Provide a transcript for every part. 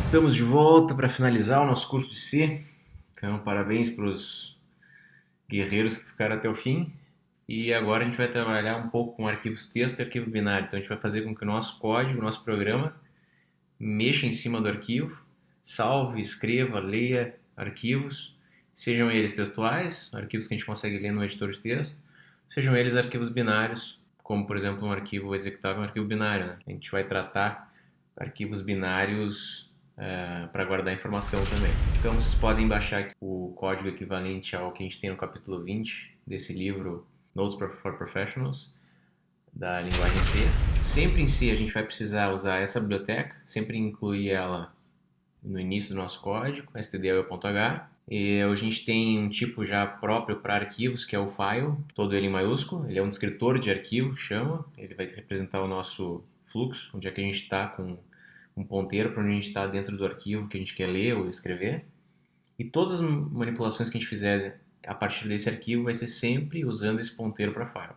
Estamos de volta para finalizar o nosso curso de C. Então, parabéns para os guerreiros que ficaram até o fim. E agora a gente vai trabalhar um pouco com arquivos texto e arquivo binário. Então, a gente vai fazer com que o nosso código, o nosso programa, mexa em cima do arquivo, salve, escreva, leia arquivos, sejam eles textuais, arquivos que a gente consegue ler no editor de texto, sejam eles arquivos binários, como, por exemplo, um arquivo executável, um arquivo binário, né? A gente vai tratar arquivos binários para guardar informação também. Então vocês podem baixar aqui o código equivalente ao que a gente tem no capítulo 20 desse livro Notes for Professionals, da linguagem C. Sempre em C a gente vai precisar usar essa biblioteca, sempre incluir ela no início do nosso código, stdio.h. E a gente tem um tipo já próprio para arquivos, que é o file, todo ele em maiúsculo. Ele é um descritor de arquivo, chama. Ele vai representar o nosso fluxo, onde é que a gente está com um ponteiro para onde a gente está dentro do arquivo que a gente quer ler ou escrever. E todas as manipulações que a gente fizer a partir desse arquivo vai ser sempre usando esse ponteiro para file.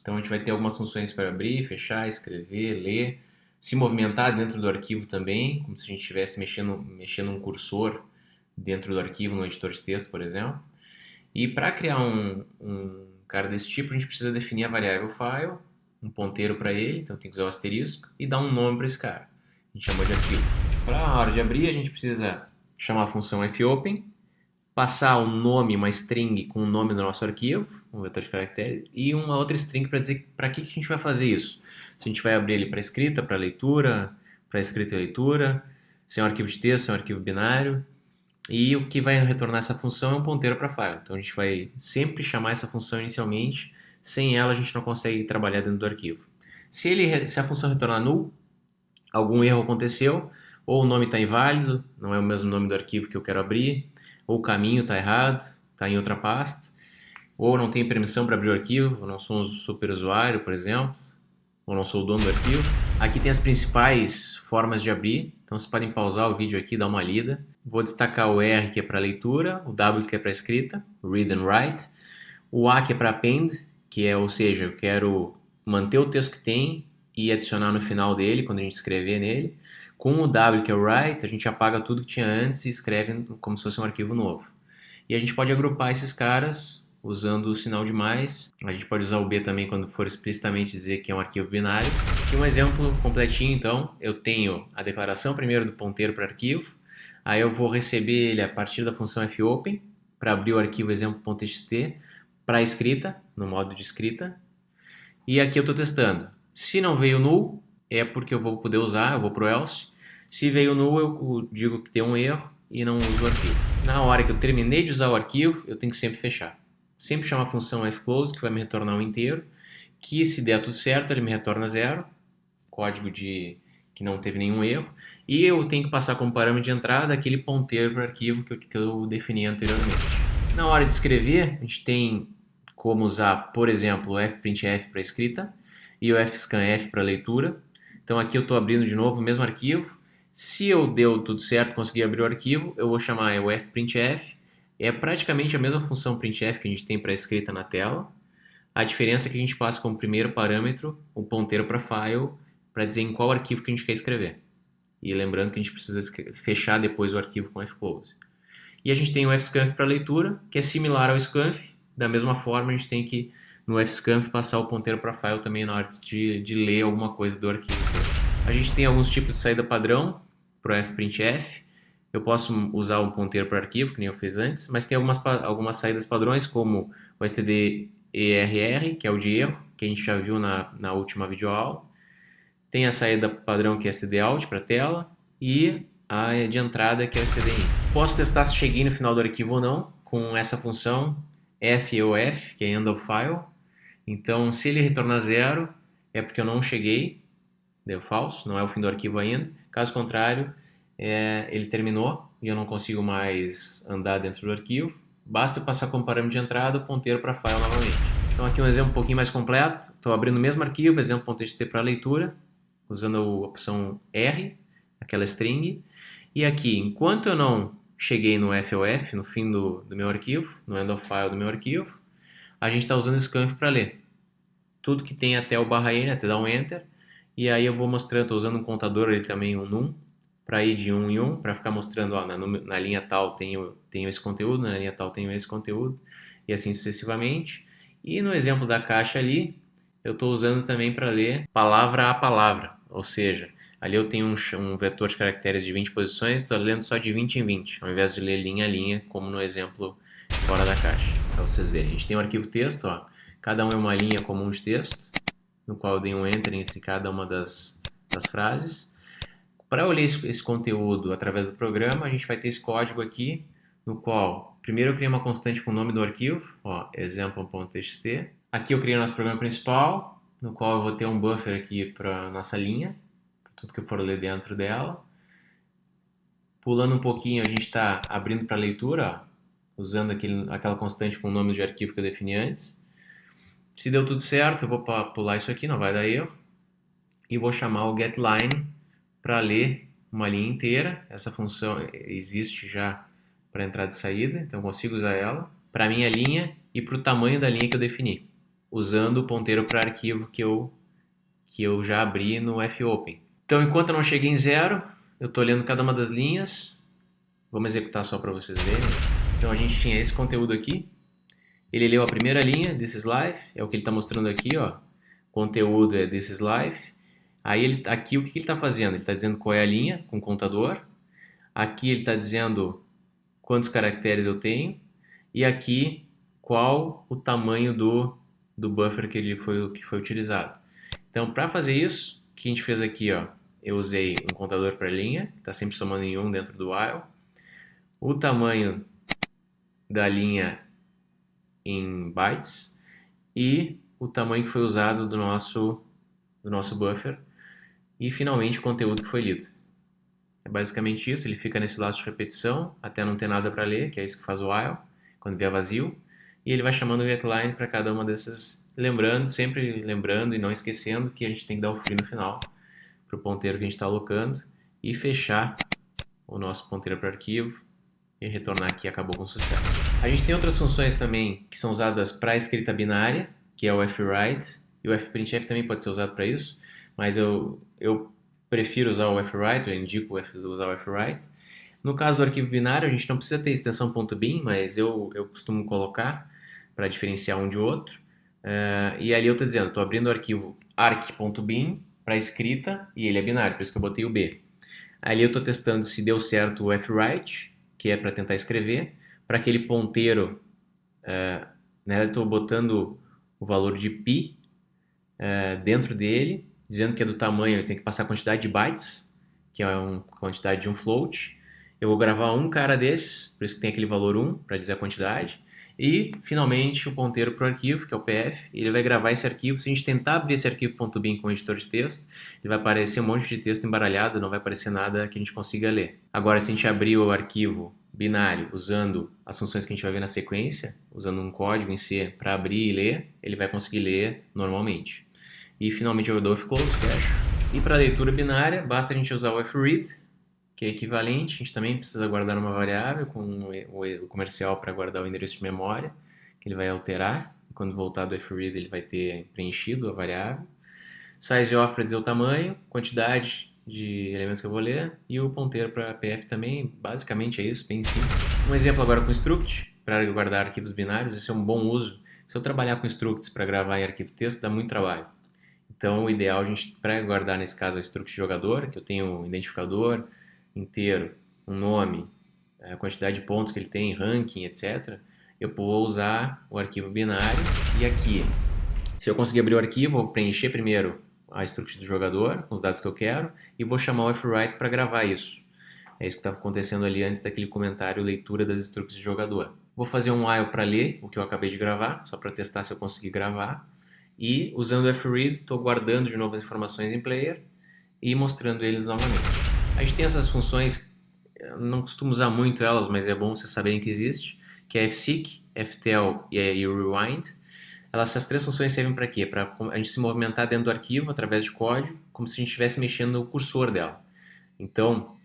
Então a gente vai ter algumas funções para abrir, fechar, escrever, ler, se movimentar dentro do arquivo também, como se a gente estivesse mexendo um cursor dentro do arquivo no editor de texto, por exemplo. E para criar um cara desse tipo, a gente precisa definir a variável file, um ponteiro para ele, então tem que usar o asterisco, e dar um nome para esse cara. A gente chama de arquivo. Para a hora de abrir, a gente precisa chamar a função fopen, passar um nome, uma string com o nome do nosso arquivo, um vetor de caractere, e uma outra string para dizer para que a gente vai fazer isso. Se a gente vai abrir ele para escrita, para leitura, para escrita e leitura, se é um arquivo de texto, se é um arquivo binário, e o que vai retornar essa função é um ponteiro para file. Então a gente vai sempre chamar essa função inicialmente, sem ela a gente não consegue trabalhar dentro do arquivo. Se a função retornar null, algum erro aconteceu, ou o nome está inválido, não é o mesmo nome do arquivo que eu quero abrir, ou o caminho está errado, está em outra pasta, ou não tenho permissão para abrir o arquivo, eu não sou um superusuário, por exemplo, ou não sou o dono do arquivo. Aqui tem as principais formas de abrir, então vocês podem pausar o vídeo aqui e dar uma lida. Vou destacar o R, que é para leitura, o W, que é para escrita, read and write, o A, que é para append, que é, ou seja, eu quero manter o texto que tem e adicionar no final dele, quando a gente escrever nele. Com o W, que é o write, a gente apaga tudo que tinha antes e escreve como se fosse um arquivo novo. E a gente pode agrupar esses caras usando o sinal de mais. A gente pode usar o B também quando for explicitamente dizer que é um arquivo binário. E um exemplo completinho, então, eu tenho a declaração primeiro do ponteiro para arquivo, aí eu vou receber ele a partir da função fopen, para abrir o arquivo exemplo.txt, para escrita, no modo de escrita, e aqui eu estou testando. Se não veio null, é porque eu vou poder usar, eu vou pro else. Se veio null, eu digo que tem um erro e não uso o arquivo. Na hora que eu terminei de usar o arquivo, eu tenho que sempre fechar. Sempre chamar a função fclose, que vai me retornar um inteiro, que se der tudo certo, ele me retorna zero, código que não teve nenhum erro, e eu tenho que passar como parâmetro de entrada aquele ponteiro para o arquivo que eu defini anteriormente. Na hora de escrever, a gente tem como usar, por exemplo, o fprintf para escrita e o fscanf para leitura. Então aqui eu estou abrindo de novo o mesmo arquivo. Se eu deu tudo certo, consegui abrir o arquivo, eu vou chamar o fprintf. É praticamente a mesma função printf que a gente tem para escrita na tela. A diferença é que a gente passa como primeiro parâmetro o ponteiro para file para dizer em qual arquivo que a gente quer escrever. E lembrando que a gente precisa fechar depois o arquivo com fclose. E a gente tem o fscanf para leitura, que é similar ao scanf. Da mesma forma, a gente tem que no fscanf passar o ponteiro para file também na hora de ler alguma coisa do arquivo. A gente tem alguns tipos de saída padrão para o fprintf. Eu posso usar um ponteiro para arquivo, que nem eu fiz antes, mas tem algumas saídas padrões, como o stderr, que é o de erro, que a gente já viu na última videoaula. Tem a saída padrão, que é stdout para tela, e a de entrada, que é o stdin. Posso testar se cheguei no final do arquivo ou não, com essa função fof, que é end of file. Então, se ele retornar zero, é porque eu não cheguei, deu falso, não é o fim do arquivo ainda. Caso contrário, ele terminou e eu não consigo mais andar dentro do arquivo. Basta eu passar como parâmetro de entrada o ponteiro para file novamente. Então aqui um exemplo um pouquinho mais completo. Estou abrindo o mesmo arquivo, exemplo.txt para leitura, usando a opção R, aquela string. E aqui, enquanto eu não cheguei no fof, no fim do meu arquivo, no end of file do meu arquivo, a gente está usando scanf para ler. Tudo que tem até o /n, até dar um enter. E aí eu vou mostrando, estou usando um contador ali também, um num, para ir de um em um, para ficar mostrando, ó, na linha tal tenho esse conteúdo, na linha tal tenho esse conteúdo, e assim sucessivamente. E no exemplo da caixa ali, eu estou usando também para ler palavra a palavra, ou seja, ali eu tenho um vetor de caracteres de 20 posições, estou lendo só de 20 em 20, ao invés de ler linha a linha, como no exemplo fora da caixa, para vocês verem. A gente tem um arquivo texto, ó, cada um é uma linha comum de texto, no qual eu dei um enter entre cada uma das frases. Para eu ler esse conteúdo através do programa, a gente vai ter esse código aqui, no qual primeiro eu criei uma constante com o nome do arquivo, ó, example.txt. Aqui eu criei o nosso programa principal, no qual eu vou ter um buffer aqui para nossa linha, para tudo que eu for ler dentro dela. Pulando um pouquinho, a gente está abrindo para leitura, ó, usando aquela constante com o nome de arquivo que eu defini antes. Se deu tudo certo, eu vou pular isso aqui, não vai dar erro. E vou chamar o getLine para ler uma linha inteira. Essa função existe já para entrada e saída, então eu consigo usar ela para a minha linha e para o tamanho da linha que eu defini, usando o ponteiro para arquivo que eu já abri no fopen. Então, enquanto eu não cheguei em zero, eu estou lendo cada uma das linhas. Vamos executar só para vocês verem. Então, a gente tinha esse conteúdo aqui. Ele leu a primeira linha, this is life, é o que ele está mostrando aqui, ó. Conteúdo é this is life. Aí aqui o que ele está fazendo? Ele está dizendo qual é a linha com o contador. Aqui ele está dizendo quantos caracteres eu tenho. E aqui qual o tamanho do buffer que foi utilizado. Então, para fazer isso, o que a gente fez aqui, ó, eu usei um contador para linha, que está sempre somando em 1 dentro do while. O tamanho da linha em bytes e o tamanho que foi usado do nosso buffer e finalmente o conteúdo que foi lido. É basicamente isso, ele fica nesse laço de repetição até não ter nada para ler, que é isso que faz o while, quando vier vazio, e ele vai chamando o getLine para cada uma dessas, sempre lembrando e não esquecendo que a gente tem que dar o free no final para o ponteiro que a gente está alocando e fechar o nosso ponteiro para arquivo e retornar aqui acabou com sucesso. A gente tem outras funções também que são usadas para a escrita binária, que é o fwrite, e o fprintf também pode ser usado para isso, mas eu prefiro usar o fwrite, eu indico usar o fwrite. No caso do arquivo binário, a gente não precisa ter extensão .bin, mas eu costumo colocar para diferenciar um de outro. E ali eu estou dizendo, estou abrindo o arquivo arc.bin para escrita e ele é binário, por isso que eu botei o B. Ali eu estou testando se deu certo o fwrite, que é para tentar escrever, para aquele ponteiro, né, eu estou botando o valor de pi dentro dele, dizendo que é do tamanho, eu tenho que passar a quantidade de bytes, que é a quantidade de um float. Eu vou gravar um cara desses, por isso que tem aquele valor 1, para dizer a quantidade. E, finalmente, o ponteiro para o arquivo, que é o PF, ele vai gravar esse arquivo. Se a gente tentar abrir esse arquivo .bin com o editor de texto, ele vai aparecer um monte de texto embaralhado, não vai aparecer nada que a gente consiga ler. Agora, se a gente abrir o arquivo binário usando as funções que a gente vai ver na sequência, usando um código em C para abrir e ler, ele vai conseguir ler normalmente. E, finalmente, eu dou close, fecho. E para a leitura binária, basta a gente usar o fread, que é equivalente. A gente também precisa guardar uma variável com o comercial para guardar o endereço de memória, que ele vai alterar. E quando voltar do fread, ele vai ter preenchido a variável. Size of para dizer o tamanho, quantidade de elementos que eu vou ler, e o ponteiro para PF também. Basicamente é isso, bem simples. Um exemplo agora com struct, para guardar arquivos binários. Esse é um bom uso. Se eu trabalhar com structs para gravar em arquivo texto, dá muito trabalho. Então, o ideal, a gente, para guardar, nesse caso, o struct jogador, que eu tenho um identificador inteiro, um nome, a quantidade de pontos que ele tem, ranking, etc. Eu vou usar o arquivo binário e aqui, se eu conseguir abrir o arquivo, eu vou preencher primeiro a struct do jogador, com os dados que eu quero, e vou chamar o fwrite para gravar isso. É isso que estava acontecendo ali antes daquele comentário leitura das structs do jogador. Vou fazer um while para ler o que eu acabei de gravar, só para testar se eu conseguir gravar. E usando o fread, estou guardando de novo as informações em player e mostrando eles novamente. A gente tem essas funções, eu não costumo usar muito elas, mas é bom vocês saberem que existe, que é fseek, ftell e o rewind. Essas três funções servem para quê? Para a gente se movimentar dentro do arquivo através de código, como se a gente estivesse mexendo no cursor dela. Então,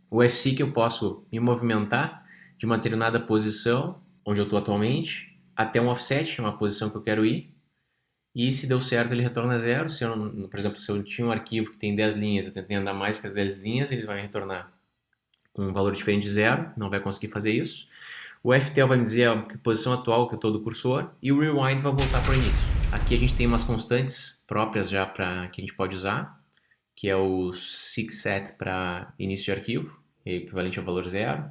o fseek eu posso me movimentar de uma determinada posição, onde eu estou atualmente, até um offset, uma posição que eu quero ir. E se deu certo, ele retorna zero. Se eu, por exemplo, se eu tinha um arquivo que tem 10 linhas, eu tentei andar mais que as 10 linhas, ele vai retornar um valor diferente de zero, não vai conseguir fazer isso. O FTL vai me dizer a posição atual que eu estou do cursor e o Rewind vai voltar para o início. Aqui a gente tem umas constantes próprias já que a gente pode usar, que é o seekSet para início de arquivo, equivalente ao valor 0.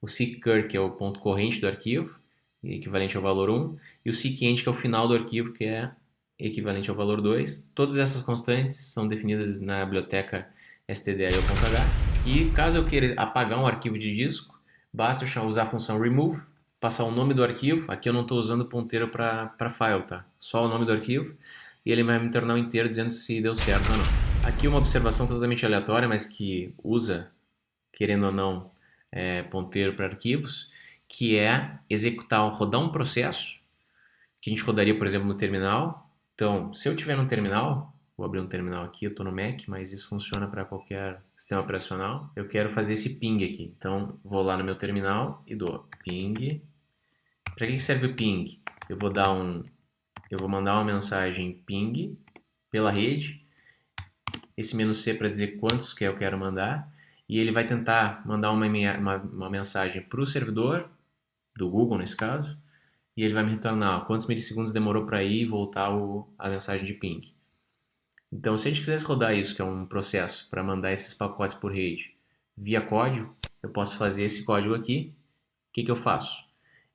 O seekCur, que é o ponto corrente do arquivo, equivalente ao valor 1. E o seekEnd, que é o final do arquivo, que é equivalente ao valor 2. Todas essas constantes são definidas na biblioteca stdio.h. E caso eu queira apagar um arquivo de disco, basta eu usar a função remove, passar o nome do arquivo. Aqui eu não estou usando ponteiro para file, tá? Só o nome do arquivo. E ele vai me tornar um inteiro dizendo se deu certo ou não. Aqui uma observação totalmente aleatória, mas que usa, querendo ou não, ponteiro para arquivos, que é rodar um processo, que a gente rodaria, por exemplo, no terminal. Então, se eu tiver no terminal, vou abrir um terminal aqui, eu estou no Mac, mas isso funciona para qualquer sistema operacional. Eu quero fazer esse ping aqui. Então, vou lá no meu terminal e dou ping. Para que serve o ping? Eu vou mandar uma mensagem ping pela rede. Esse "-c" para dizer quantos que eu quero mandar. E ele vai tentar mandar uma mensagem para o servidor, do Google nesse caso, e ele vai me retornar quantos milissegundos demorou para ir e voltar a mensagem de ping. Então, se a gente quisesse rodar isso, que é um processo para mandar esses pacotes por rede via código, eu posso fazer esse código aqui. O que eu faço?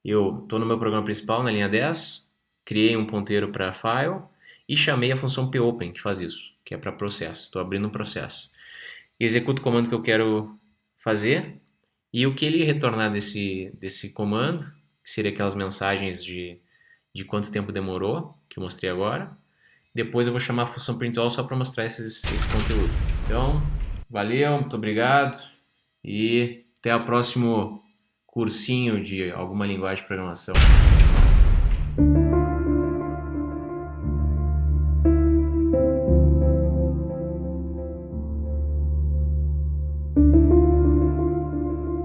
Eu estou no meu programa principal, na linha 10, criei um ponteiro para file e chamei a função popen, que faz isso, que é para processo. Estou abrindo um processo. Executo o comando que eu quero fazer e o que ele retornar desse comando, que seria aquelas mensagens de quanto tempo demorou, que eu mostrei agora. Depois eu vou chamar a função printall só para mostrar esse conteúdo. Então, valeu, muito obrigado e até o próximo cursinho de alguma linguagem de programação.